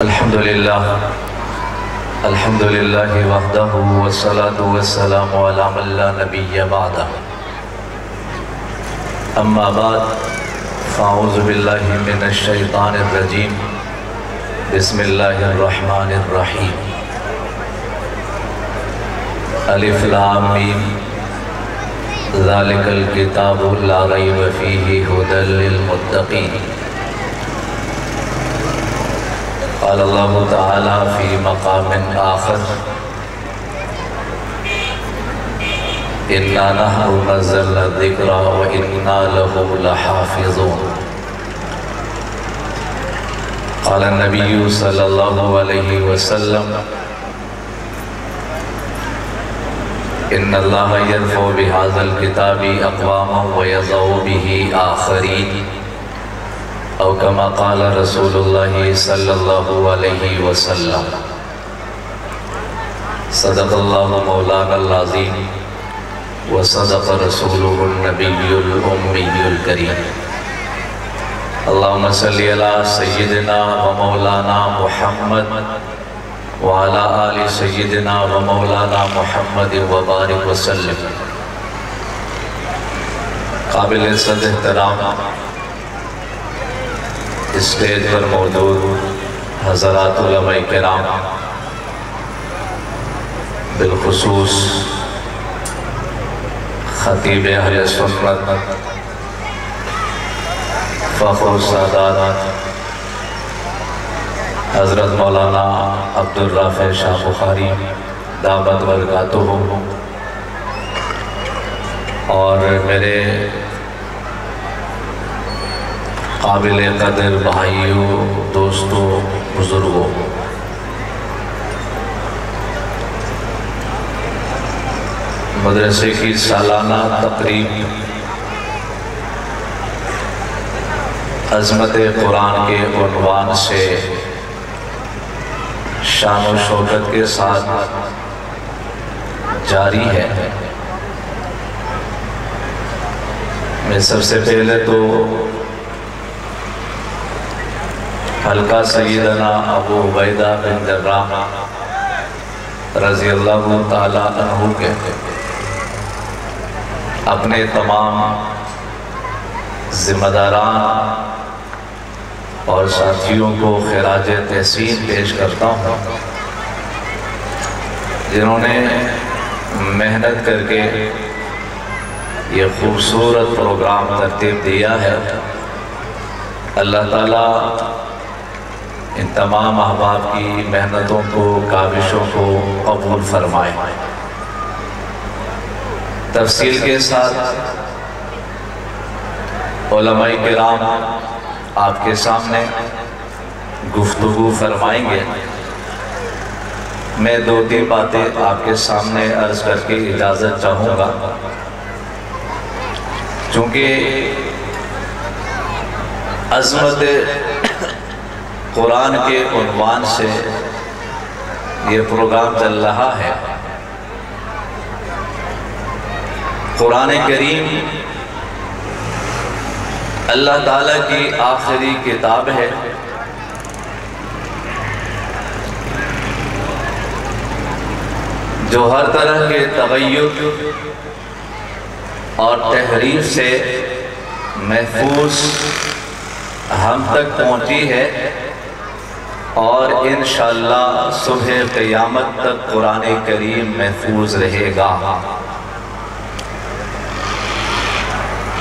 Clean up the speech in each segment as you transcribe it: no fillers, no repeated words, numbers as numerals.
الحمدللہ وحدہ والصلاة والسلام علی من لا نبی بعدہ اما بعد فاعوذ باللہ من الشیطان الرجیم بسم اللہ الرحمن الرحیم الف لام میم ذالک الکتاب لا ریب فیہ ھدی للمتقین قال اللہ تعالی فی مقام آخر اِنَّا نَحْنُ نَزَّلْنَا الذِّكْرَ وَإِنَّا لَهُ لَحَافِظُونَ قال النبی صلی اللہ علیہ وسلم ان اللہ یرفع بهذا الكتاب اقواما ویضع به آخرین او کما قال رسول اللہ صلی اللہ علیہ وسلم صدق اللہ مولانا العظیم وصدق رسولہ النبی الامی الکریم اللہم صلی علی سیدنا و مولانا محمد وعلی آل سیدنا و مولانا محمد وبارک وسلم قابل عزت احترام اسٹیج پر موجود حضرات علماء کرام بالخصوص خطیب اہل سنت فخر السادات حضرت مولانا عبدالرافع شاہ بخاری دامت برکاتہ اور میرے قابل قدر بھائیوں دوستوں بزرگوں مدرسے کی سالانہ تقریب عظمت قرآن کے عنوان سے شان و شوکت کے ساتھ جاری ہے۔ میں سب سے پہلے تو حلقہ سیدنا ابو عبیدہ بن جراح رضی اللہ تعالیٰ عنہ کے اپنے تمام ذمہ داران اور ساتھیوں کو خراج تحسین پیش کرتا ہوں جنہوں نے محنت کر کے یہ خوبصورت پروگرام ترتیب دیا ہے۔ اللہ تعالیٰ ان تمام احباب کی محنتوں کو کاوشوں کو قبول فرمائے۔ تفصیل کے ساتھ علماء کرام آپ کے سامنے گفتگو فرمائیں گے۔ میں دو تین باتیں آپ کے سامنے عرض کر کے اجازت چاہوں گا، چونکہ عظمت قرآن کے عنوان سے یہ پروگرام چل رہا ہے۔ قرآن کریم اللہ تعالیٰ کی آخری کتاب ہے۔ جو ہر طرح کے تغیر اور تحریف سے محفوظ ہم تک پہنچی ہے، اور انشاءاللہ صبح قیامت تک قرآن کریم محفوظ رہے گا۔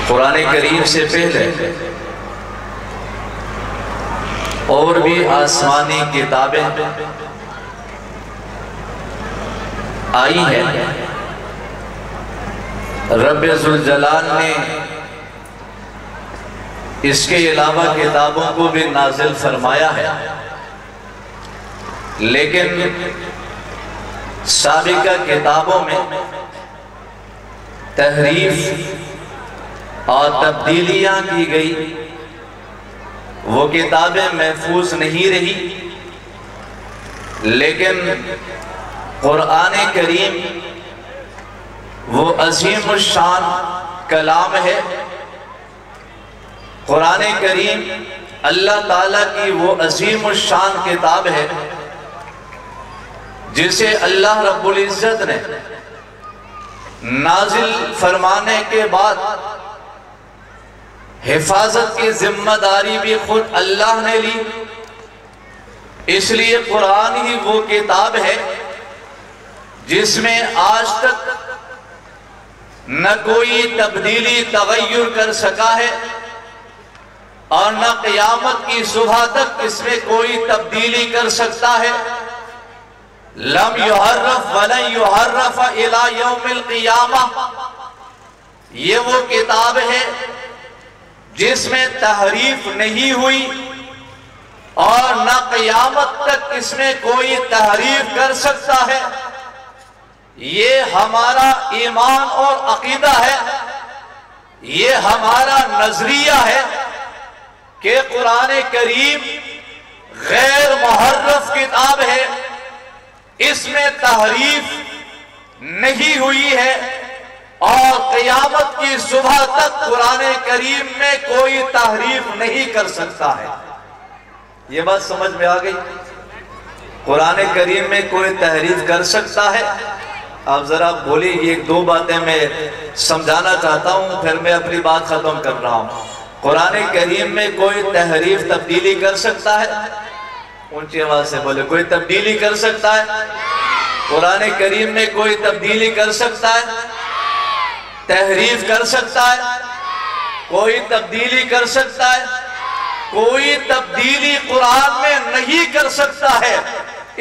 قرآن کریم سے پہلے اور بھی آسمانی کتابیں آئی ہیں۔ رب ذوالجلال نے اس کے علاوہ کتابوں کو بھی نازل فرمایا ہے، لیکن سابقہ کتابوں میں تحریف اور تبدیلیاں کی گئی، وہ کتابیں محفوظ نہیں رہی، لیکن قرآن کریم وہ عظیم الشان کلام ہے۔ قرآن کریم اللہ تعالیٰ کی وہ عظیم الشان کتاب ہے جسے اللہ رب العزت نے نازل فرمانے کے بعد حفاظت کی ذمہ داری بھی خود اللہ نے لی. اس لیے قرآن ہی وہ کتاب ہے جس میں آج تک نہ کوئی تبدیلی تغیر کر سکا ہے اور نہ قیامت کی صبح تک اس میں کوئی تبدیلی کر سکتا ہے. لم یحرف ولن یحرف الی یوم القیامہ. یہ وہ کتاب ہے جس میں تحریف نہیں ہوئی اور نہ قیامت تک اس میں کوئی تحریف کر سکتا ہے. یہ ہمارا ایمان اور عقیدہ ہے, یہ ہمارا نظریہ ہے کہ قرآن کریم غیر محرف کتاب ہے, اس میں تحریف نہیں ہوئی ہے اور قیامت کی صبح تک قرآن کریم میں کوئی تحریف نہیں کر سکتا ہے. یہ بات سمجھ میں آ گئی؟ قرآن کریم میں کوئی تحریف کر سکتا ہے؟ آپ ذرا بولیے. یہ ایک دو باتیں میں سمجھانا چاہتا ہوں, پھر میں اپنی بات ختم کر رہا ہوں. قرآن کریم میں کوئی تحریف تبدیلی کر سکتا ہے؟ اونچی آواز سے بولے. کوئی تبدیلی کر سکتا ہے؟ قرآن کریم میں کوئی تبدیلی کر سکتا ہے؟ تحریف کر سکتا ہے؟ کوئی تبدیلی کر سکتا ہے؟ کوئی تبدیلی قرآن میں نہیں کر سکتا ہے,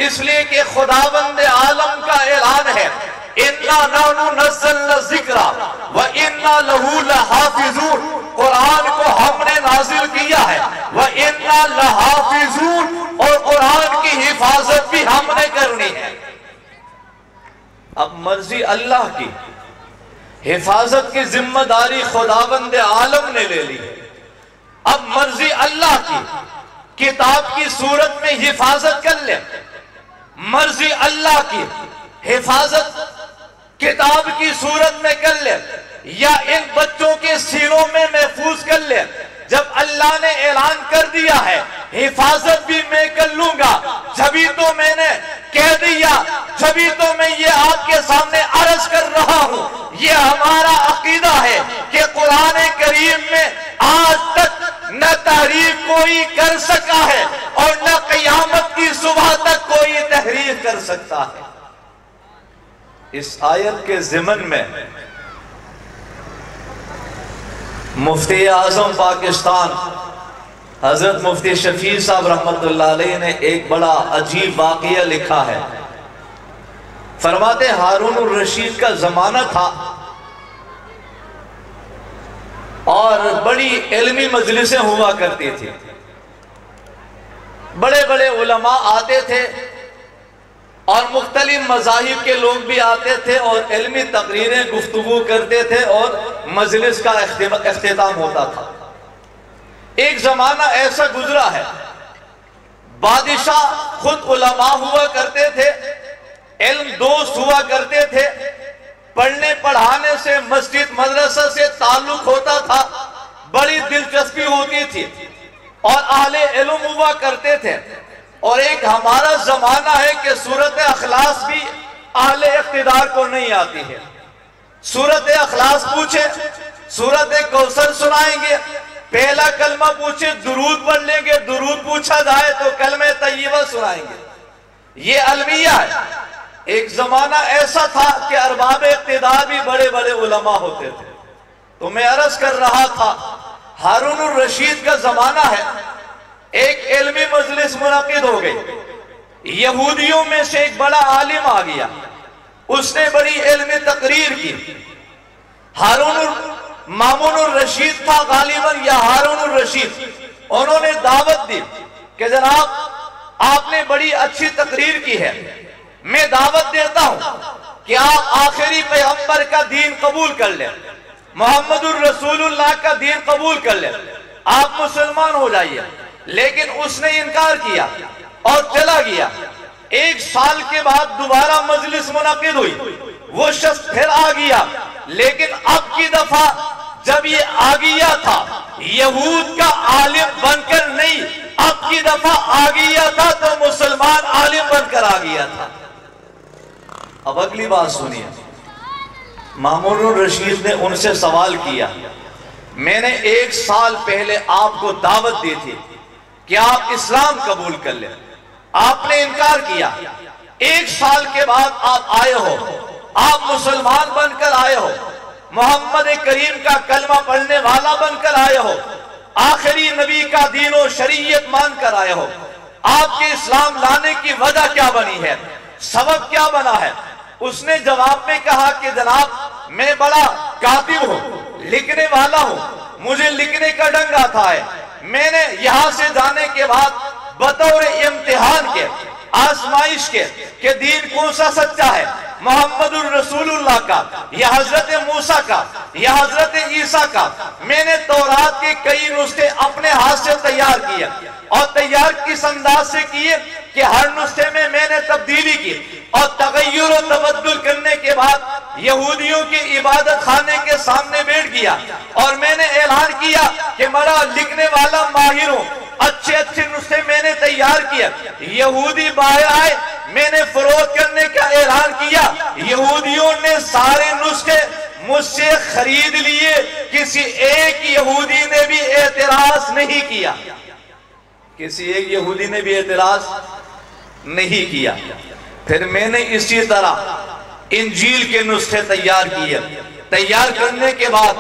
اس لیے کہ خداوند عالم کا اعلان ہے اِنَّا نَحْنُ نَزَّلْنَا الذِّكْرَ وَإِنَّا لَهُ لَحَافِظُونَ. قرآن کو ہم نے نازل کیا ہے وَإِنَّا لَحَافِظُونَ, اور قرآن کی حفاظت بھی ہم نے کرنی ہے. اب مرضی اللہ کی حفاظت کی ذمہ داری خداوند عالم نے لے لی. اب مرضی اللہ کی کتاب کی صورت میں حفاظت کر لے, مرضی اللہ کی حفاظت کتاب کی صورت میں کر لے یا ان بچوں کے سینوں میں محفوظ کر لے. جب اللہ نے اعلان کر دیا ہے حفاظت بھی میں کر لوں گا, جبھی تو میں نے کہہ دیا, جبھی تو میں یہ آپ کے سامنے عرض کر رہا ہوں. یہ ہمارا عقیدہ ہے کہ قرآن کریم میں آج تک نہ تحریف کوئی کر سکا ہے اور نہ قیامت کی صبح تک کوئی تحریف کر سکتا ہے. اس آیت کے ضمن میں مفتی اعظم پاکستان حضرت مفتی شفیع صاحب رحمت اللہ علیہ نے ایک بڑا عجیب واقعہ لکھا ہے. فرماتے ہارون الرشید کا زمانہ تھا اور بڑی علمی مجلسیں ہوا کرتی تھی, بڑے بڑے علماء آتے تھے اور مختلف مذاہب کے لوگ بھی آتے تھے اور علمی تقریریں گفتگو کرتے تھے اور مجلس کا اختتام ہوتا تھا. ایک زمانہ ایسا گزرا ہے, بادشاہ خود علماء ہوا کرتے تھے, علم دوست ہوا کرتے تھے, پڑھنے پڑھانے سے مسجد مدرسہ سے تعلق ہوتا تھا, بڑی دلچسپی ہوتی تھی اور اہل علم ہوا کرتے تھے. اور ایک ہمارا زمانہ ہے کہ سورت اخلاص بھی اہل اقتدار کو نہیں آتی ہے. سورت اخلاص پوچھے سورت کوثر سنائیں گے, پہلا کلمہ پوچھے درود پڑھ لیں گے, درود پوچھا جائے تو کلمہ طیبہ سنائیں گے. یہ المیہ ہے. ایک زمانہ ایسا تھا کہ ارباب اقتدار بھی بڑے بڑے علماء ہوتے تھے. تو میں عرض کر رہا تھا ہارون الرشید کا زمانہ ہے, ایک علمی مجلس منعقد ہو گئی. یہودیوں میں سے ایک بڑا عالم آ گیا, اس نے بڑی علمی تقریر کی. مامون الرشید تھا غالباً یا ہارون الرشید, انہوں نے دعوت دی کہ جناب آپ نے بڑی اچھی تقریر کی ہے, میں دعوت دیتا ہوں کہ آپ آخری پیغمبر کا دین قبول کر لیں, محمد الرسول اللہ کا دین قبول کر لیں, آپ مسلمان ہو جائیے. لیکن اس نے انکار کیا اور چلا گیا. ایک سال کے بعد دوبارہ مجلس منعقد ہوئی, وہ شخص پھر آ گیا, لیکن اب کی دفعہ جب یہ آ گیا تھا یہود کا عالم بن کر نہیں، اب کی دفعہ آ گیا تھا تو مسلمان عالم بن کر آ گیا تھا۔ اب اگلی بات سنیے، مامون الرشید نے ان سے سوال کیا، میں نے 1 سال پہلے آپ کو دعوت دی تھی کہ آپ اسلام قبول کر لیں، آپ نے انکار کیا، 1 سال کے بعد آپ آئے ہو، آپ مسلمان بن کر آئے ہو، محمد کریم کا کلمہ پڑھنے والا بن کر آئے ہو، آخری نبی کا دین و شریعت مان کر آئے ہو، آپ کے اسلام لانے کی وجہ کیا بنی ہے، سبب کیا بنا ہے؟ اس نے جواب میں کہا کہ جناب میں بڑا کاتب ہوں، لکھنے والا ہوں، مجھے لکھنے کا ڈنگ آتا ہے، میں نے یہاں سے جانے کے بعد بطور امتحان کے، آزمائش کے کہ دین کون سا سچا ہے، محمد الرسول اللہ کا یا حضرت موسیٰ کا یا حضرت عیسیٰ کا، میں نے تورات کے کئی نسخے اپنے ہاتھ سے تیار کیے، اور تیار کس انداز سے کیے کہ ہر نسخے میں میں نے تبدیلی کی، اور تغیر و تبدل کرنے کے بعد یہودیوں کی عبادت خانے کے سامنے بیٹھ گیا، اور میں نے اعلان کیا کہ بڑا لکھنے والا ماہر ہوں، اچھے اچھے نسخے میں نے تیار کیا، یہودی باہر آئے، میں نے فروخت کرنے کا اعلان کیا، یہودیوں نے سارے نسخے مجھ سے خرید لیے، کسی ایک یہودی نے بھی اعتراض نہیں کیا، کسی ایک یہودی نے بھی اعتراض نہیں کیا۔ پھر میں نے اسی طرح انجیل کے نسخے تیار کیے، تیار کرنے کے بعد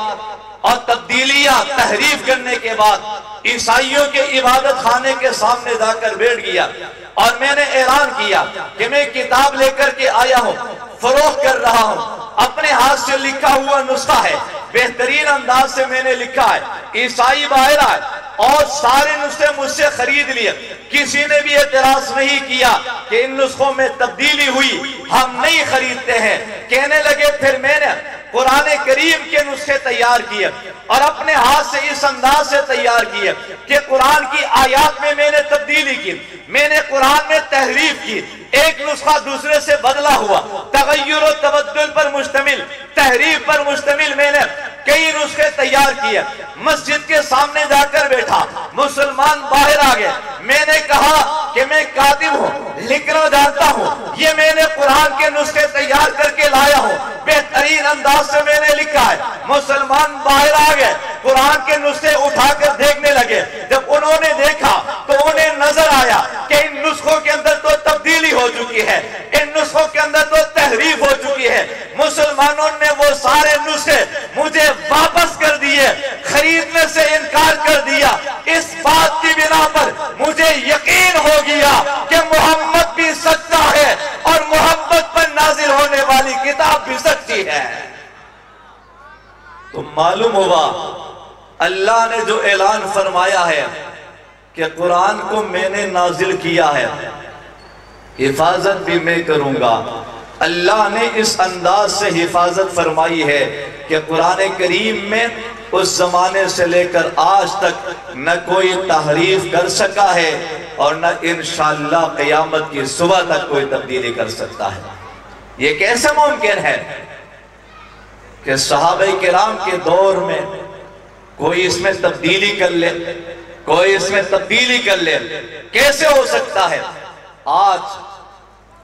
اور تبدیلیاں تحریف کرنے کے بعد عیسائیوں کے عبادت خانے کے سامنے جا کر بیٹھ گیا، اور میں نے اعلان کیا کہ میں کتاب لے کر کے آیا ہوں، فروخت کر رہا ہوں، اپنے ہاتھ سے لکھا ہوا نسخہ ہے، بہترین انداز سے میں نے لکھا ہے، عیسائی باہر آئے اور سارے نسخے مجھ سے خرید لیے، کسی نے بھی اعتراض نہیں کیا کہ ان نسخوں میں تبدیلی ہوئی، ہم نہیں خریدتے ہیں۔ کہنے لگے، پھر میں نے قرآن کریم کے نسخے تیار کیے اور اپنے ہاتھ سے اس انداز سے تیار کیے کہ قرآن کی آیات میں نے تبدیلی کی، میں نے قرآن میں تحریف کی، ایک نسخہ دوسرے سے بدلا ہوا، تغیر و تبدل پر مشتمل، تحریف پر مشتمل میں نے کئی نسخے تیار کیے۔ مسجد کے سامنے جا کر بیٹھا، مسلمان باہر آ گئے، میں نے کہا کہ میں کاتب ہوں، لکھنا جانتا ہوں، یہ میں نے قرآن کے نسخے تیار کر کے لایا ہوں، بہترین انداز سے میں نے لکھا ہے۔ مسلمان باہر آ گئے، قرآن کے نسخے اٹھا کر دیکھنے لگے، جب انہوں نے دیکھا تو انہیں نظر آیا کہ ان نسخوں کے اندر تو تبدیلی ہو چکی ہے، ان نسخوں کے اندر تو تحریف ہو چکی ہے۔ مسلمانوں نے وہ سارے نسخے مجھے واپس کر دیے، خریدنے سے انکار کر دیا۔ اس بات کی بنا پر مجھے یقین ہو گیا کہ محمد بھی سچا ہے اور محمد پر نازل ہونے والی کتاب بھی سچی ہے۔ تو معلوم ہوا اللہ نے جو اعلان فرمایا ہے کہ قرآن کو میں نے نازل کیا ہے، حفاظت بھی میں کروں گا، اللہ نے اس انداز سے حفاظت فرمائی ہے کہ قرآن کریم میں اس زمانے سے لے کر آج تک نہ کوئی تحریف کر سکا ہے اور نہ انشاءاللہ قیامت کی صبح تک کوئی تبدیلی کر سکتا ہے۔ یہ کیسے ممکن ہے کہ صحابہ کرام کے دور میں کوئی اس میں تبدیلی کر لے، کوئی اس میں تبدیلی کر لے؟ کیسے ہو سکتا ہے؟ آج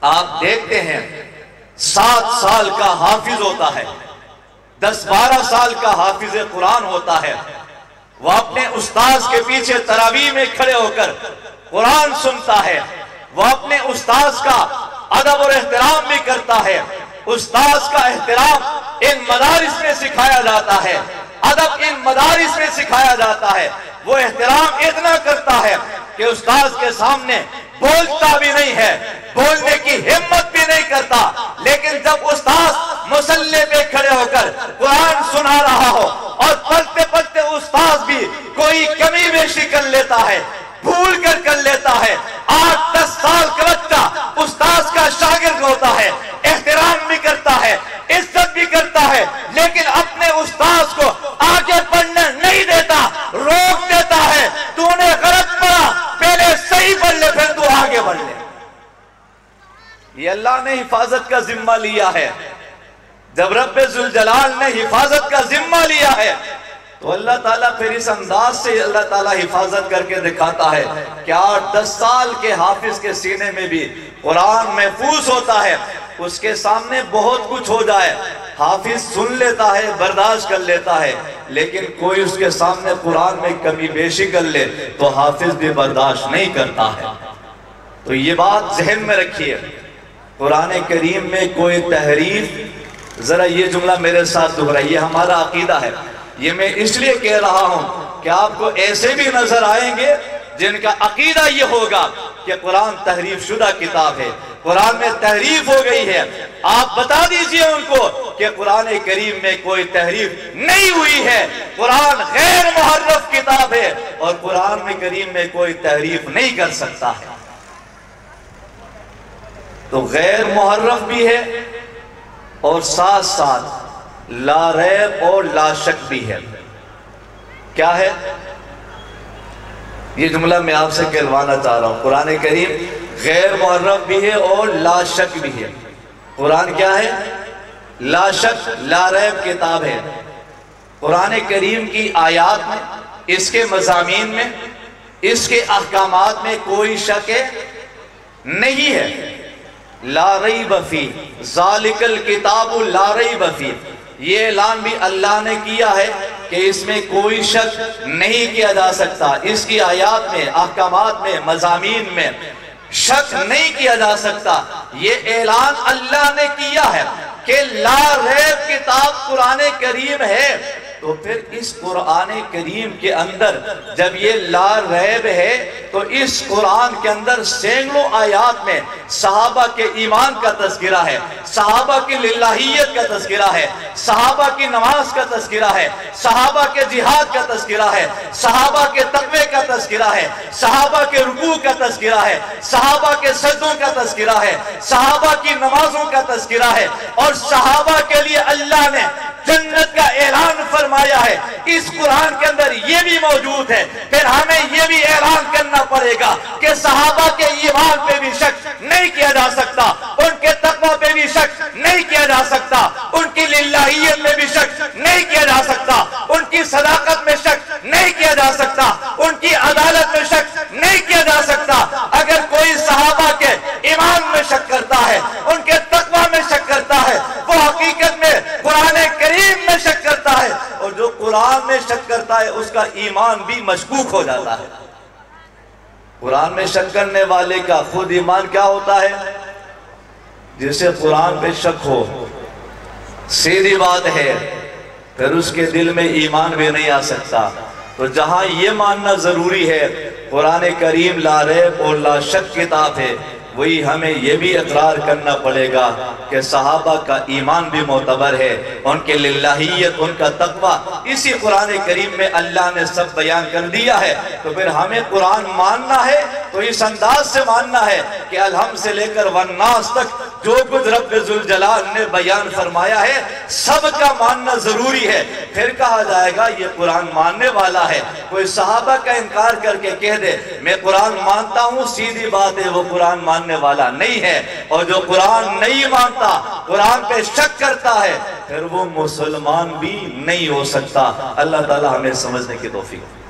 آپ دیکھتے ہیں 7 سال کا حافظ ہوتا ہے، 10-12 سال کا حافظ قرآن ہوتا ہے، وہ اپنے استاذ کے پیچھے تراویح میں کھڑے ہو کر قرآن سنتا ہے، وہ اپنے استاذ کا ادب اور احترام بھی کرتا ہے، استاذ کا احترام ان مدارس میں سکھایا جاتا ہے، ادب ان مدارس میں سکھایا جاتا ہے، وہ احترام اتنا کرتا ہے کہ استاذ کے سامنے بولتا بھی نہیں ہے، بولنے کی ہمت بھی نہیں کرتا، لیکن جب استاذ مصلی پہ کھڑے ہو کر قرآن سنا رہا ہو اور پڑھتے پڑھتے استاذ بھی کوئی کمی بیشی کر لیتا ہے، بھول کر لیتا ہے، 8-10 سال کا بچہ استاذ کا شاگرد ہوتا ہے، احترام بھی کرتا ہے، عزت بھی کرتا ہے، لیکن اپنے استاذ کو آگے پڑھنے نہیں دیتا، روک دیتا ہے، تو نے غلط پڑھا، پہلے صحیح پڑھ لے پھر تو آگے بڑھ لے۔ یہ اللہ نے حفاظت کا ذمہ لیا ہے۔ جب رب ذوالجلال نے حفاظت کا ذمہ لیا ہے تو اللہ تعالیٰ پھر اس انداز سے اللہ تعالیٰ حفاظت کر کے دکھاتا ہے کہ 8-10 سال کے حافظ کے سینے میں بھی قرآن محفوظ ہوتا ہے. اس کے سامنے بہت کچھ ہو جائے حافظ سن لیتا ہے, برداشت کر لیتا ہے, لیکن کوئی اس کے سامنے قرآن میں کمی بیشی کر لے تو حافظ بھی برداشت نہیں کرتا ہے. تو یہ بات ذہن میں رکھیے, قرآن کریم میں کوئی تحریف, ذرا یہ جملہ میرے ساتھ دہرائیے, ہمارا عقیدہ ہے. یہ میں اس لیے کہہ رہا ہوں کہ آپ کو ایسے بھی نظر آئیں گے جن کا عقیدہ یہ ہوگا کہ قرآن تحریف شدہ کتاب ہے, قرآن میں تحریف ہو گئی ہے. آپ بتا دیجئے ان کو کہ قرآن کریم میں کوئی تحریف نہیں ہوئی ہے, قرآن غیر محرف کتاب ہے اور قرآن کریم میں کوئی تحریف نہیں کر سکتا ہے. تو غیر محرف بھی ہے اور ساتھ ساتھ لا ریب اور لا شک بھی ہے. کیا ہے یہ جملہ میں آپ سے کہلوانا چاہ رہا ہوں, قرآن کریم غیر محرف بھی ہے اور لا شک بھی ہے. قرآن کیا ہے؟ لا شک لا ریب کتاب ہے. قرآن کریم کی آیات میں, اس کے مضامین میں, اس کے احکامات میں کوئی شک نہیں ہے. لا ریب فی ذالک الکتاب لا ریب فی, یہ اعلان بھی اللہ نے کیا ہے کہ اس میں کوئی شک نہیں کیا جا سکتا. اس کی آیات میں, احکامات میں, مضامین میں شک نہیں کیا جا سکتا. یہ اعلان اللہ نے کیا ہے کہ لا ریب کتاب قرآن کریم ہے. تو پھر اس قرآن کریم کے اندر جب یہ لا ریب ہے تو اس قرآن کے اندر سینکڑوں آیات میں صحابہ کے ایمان کا تذکرہ ہے, صحابہ کی للہیت کا تذکرہ ہے, صحابہ کی نماز کا تذکرہ ہے, صحابہ کے جہاد کا تذکرہ ہے, صحابہ کے تقوی کا تذکرہ ہے, صحابہ کے رکوع کا تذکرہ ہے, صحابہ کے سجدوں کا تذکرہ ہے, صحابہ کی نمازوں کا تذکرہ ہے. اور صحابہ کے لیے اللہ نے جنت کا اعلان فرمایا ہے. اس قرآن کے اندر یہ بھی موجود ہے. پھر ہمیں یہ بھی اعلان کرنا پڑے گا کہ صحابہ کے ایمان پہ بھی شک نہیں کیا جا سکتا, ان کے تقوی پہ بھی شک نہیں کیا جا سکتا, ان کی للہیت میں بھی شک نہیں کیا جا سکتا, ان کی صداقت میں شک نہیں کیا جا سکتا, ان کی عدالت میں شک نہیں کیا جا سکتا. اگر کوئی صحابہ کے ایمان میں شک کرتا ہے, ان کے تقوی میں شک کرتا ہے, وہ حقیقت میں قرآن کریم میں شک کرتا ہے, اور جو قرآن میں شک کرتا ہے اس کا ایمان بھی مشکوک ہو جاتا ہے. قرآن میں شک کرنے والے کا خود ایمان کیا ہوتا ہے؟ جسے قرآن پہ شک ہو, سیدھی بات ہے, پھر اس کے دل میں ایمان بھی نہیں آ سکتا. تو جہاں یہ ماننا ضروری ہے قرآن کریم لا ریب اور لا شک کتاب ہے, وہی ہمیں یہ بھی اقرار کرنا پڑے گا کہ صحابہ کا ایمان بھی معتبر ہے, ان کے للہیت, ان کا تقوی اسی قرآن کریم میں اللہ نے سب بیان کر دیا ہے. تو پھر ہمیں قرآن ماننا ہے تو اس انداز سے ماننا ہے کہ الحمد سے لے کر والناس تک جو کچھ رب ذوالجلال نے بیان فرمایا ہے سب کا ماننا ضروری ہے. پھر کہا جائے گا یہ قرآن ماننے والا ہے. کوئی صحابہ کا انکار کر کے کہہ دے میں قرآن مانتا ہوں, سیدھی بات ہے وہ قرآن ماننے والا نہیں ہے. اور جو قرآن نہیں مانتا, قرآن پہ شک کرتا ہے, پھر وہ مسلمان بھی نہیں ہو سکتا. اللہ تعالی ہمیں سمجھنے کی توفیق.